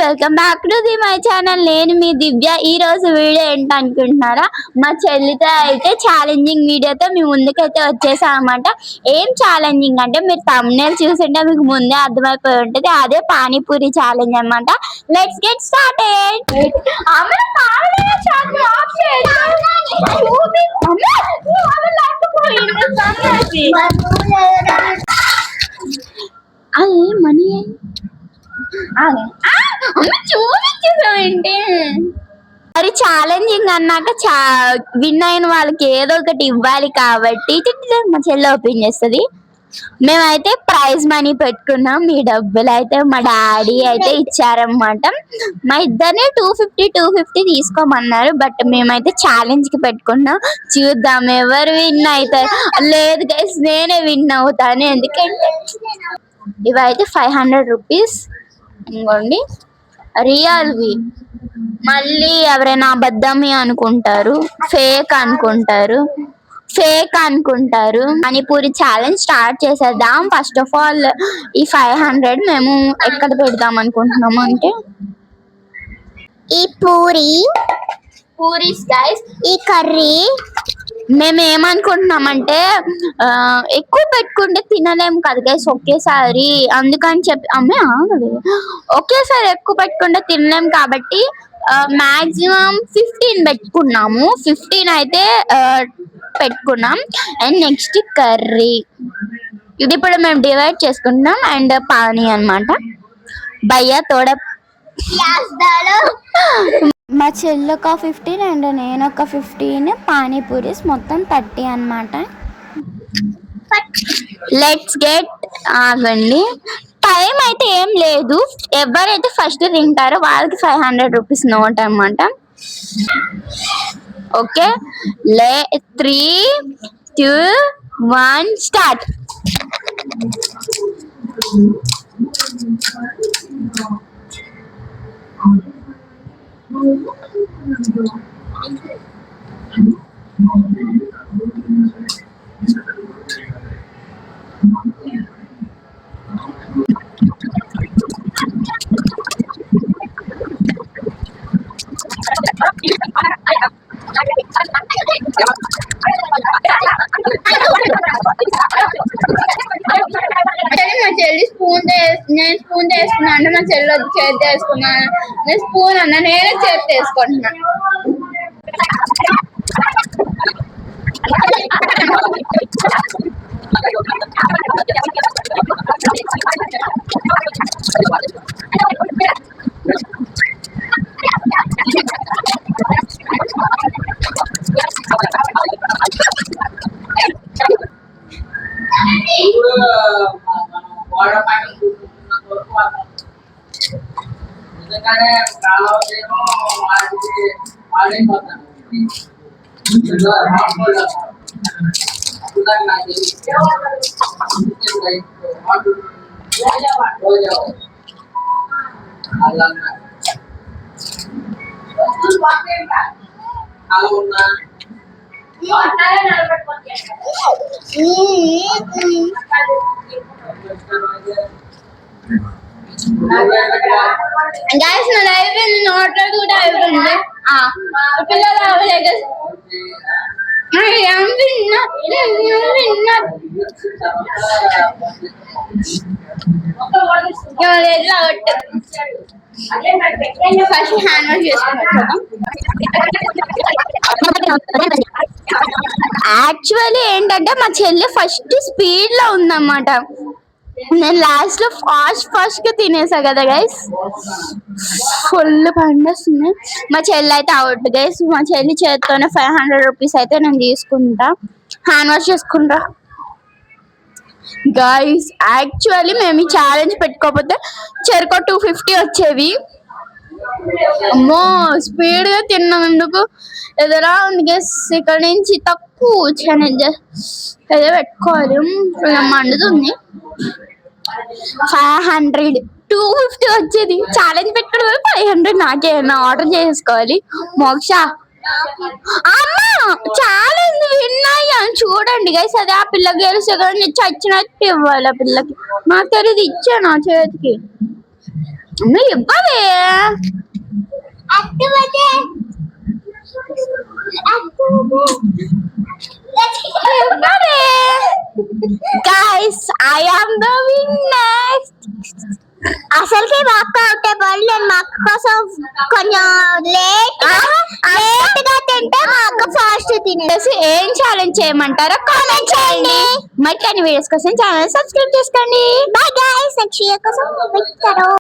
Welcome back to my channel. నేను మీ దివ్య. ఈ రోజు వీడియో ఏంటనుకుంటున్నారా, మా చెల్లితో అయితే ఛాలెంజింగ్ వీడియోతో మీ ముందుకైతే వచ్చేసా అనమాట. ఏం ఛాలెంజింగ్ అంటే మీరు thumbnail చూసింటే మీకు ముందే అర్థమైపోయి ఉంటుంది. అదే పానీపూరి ఛాలెంజ్ అనమాట. Let's get started. అది మనీ చూపించేసామంటే మరి ఛాలెంజింగ్ అన్నాక విన్ అయిన వాళ్ళకి ఏదో ఒకటి ఇవ్వాలి కాబట్టి మా చెల్లి ఓపెన్ చేస్తుంది. మేమైతే ప్రైజ్ మనీ పెట్టుకున్నాం. మీ డబ్బులు అయితే మా డాడీ అయితే ఇచ్చారనమాట. మా ఇద్దరిని 250 తీసుకోమన్నారు. బట్ మేమైతే ఛాలెంజ్ కి పెట్టుకున్నాం. చూద్దాం ఎవరు విన్ అవుతారు. లేదు గైస్, నేనే విన్ అవుతాను. ఎందుకంటే ఇవైతే 500 రూపీస్ ఇంకోండి, రియల్వి. మళ్ళీ ఎవరైనా అబద్ధమి అనుకుంటారు, ఫేక్ అనుకుంటారు. పానీపూరి ఛాలెంజ్ స్టార్ట్ చేసేద్దాం. ఫస్ట్ ఆఫ్ ఆల్ ఈ 500 మేము ఎక్కడ పెడదాం అనుకుంటున్నాము అంటే, ఈ పూరీస్ గైస్, ఈ కర్రీ మేము ఏమనుకుంటున్నామంటే ఎక్కువ పెట్టుకుంటే తినలేము కదా గైస్ ఒకేసారి. అందుకని చెప్పి ఒకేసారి ఎక్కువ పెట్టుకుంటే తినలేము కాబట్టి మాక్సిమం 15 పెట్టుకున్నాము. 15 అయితే పెట్టుకున్నాం. అండ్ నెక్స్ట్ కర్రీ, ఇది ఇప్పుడు మేము డివైడ్ చేసుకుంటున్నాం. అండ్ పానీ అన్నమాట. భయ్యా తోడ మా చెల్లి ఒక 15 అండ్ నేను ఒక 15. పానీపూరీస్ మొత్తం 30 అన్నమాట. లెట్స్ గెట్ ఆగండి. టైం అయితే ఏం లేదు. ఎవరైతే ఫస్ట్ తింటారో వాళ్ళకి 500 రూపీస్ నోట్ అన్నమాట. Okay, 3, 2, 1 start. మా చెల్లి నేను స్పూన్ చేసుకున్నా అంటే మా చెల్లి వచ్చి చేతి వేసుకున్నాను. నేను స్పూన్ అన్నా, నేనే చేతి వేసుకుంటున్నా. గైస్ నా అయిపోయింది, నోట్లో కూడా అయిపోయింది. పిల్లలు ఫస్ట్ హ్యాండ్ వాష్ చేసుకున్నాం. యాక్చువల్లీ ఏంటంటే మా చెల్లి ఫస్ట్ స్పీడ్ లో ఉందన్నమాట. నేను లాస్ట్ లో ఫాస్ట్ గా తినేసా కదా గైస్. ఫుల్ పండేస్తుంది. మా చెల్లి అయితే అవుట్ గైస్. మా చెల్లి చేతితోనే 500 రూపీస్ అయితే నేను తీసుకుంటా. హ్యాండ్ వాష్ చేసుకుంటా గైస్. యాక్చువల్లీ మేము ఈ ఛాలెంజ్ పెట్టుకోకపోతే చెరుకో 250 వచ్చేవి. అమ్మో స్పీడ్ గా తిన్నాం. ఎందుకు ఎదురా ఉంది గైస్. ఇక్కడ నుంచి తక్కువ ఛాలెంజ్ ఏదో పెట్టుకోవాలి. మండుతుంది. 500 250 వచ్చేది. ఛాలెంజ్ పెట్టుకోవడం 500 నాకేమన్నా ఆర్డర్ చేసుకోవాలి. మోక్ష అమ్మా ఛాలెంజ్ విన్నాయా చూడండి గైస్. అదే ఆ పిల్ల గెలిస్తే కానీ చచ్చినట్టు ఇవ్వాలి. ఆ పిల్లకి నాకు తెలియదు ఇచ్చాను ఆ చేతికి. నువ్వు ఇవ్వవే guys I am the winner. అసలుకి మా అక్క ఒకటే పని నేను మా అక్క కోసం కొంచెం లేట్ గా తింటే మా అక్క ఫాస్ట్ తినేసి. ఏం ఛాలెంజ్ చేయమంటారో కామెంట్ చేయండి. మరిన్ని వీడియోస్ కోసం ఛానల్ సబ్స్క్రైబ్ చేసుకోండి. బాయ్ గైస్, నెక్స్ట్ వీడియో కోసం వెయిట్ కరో.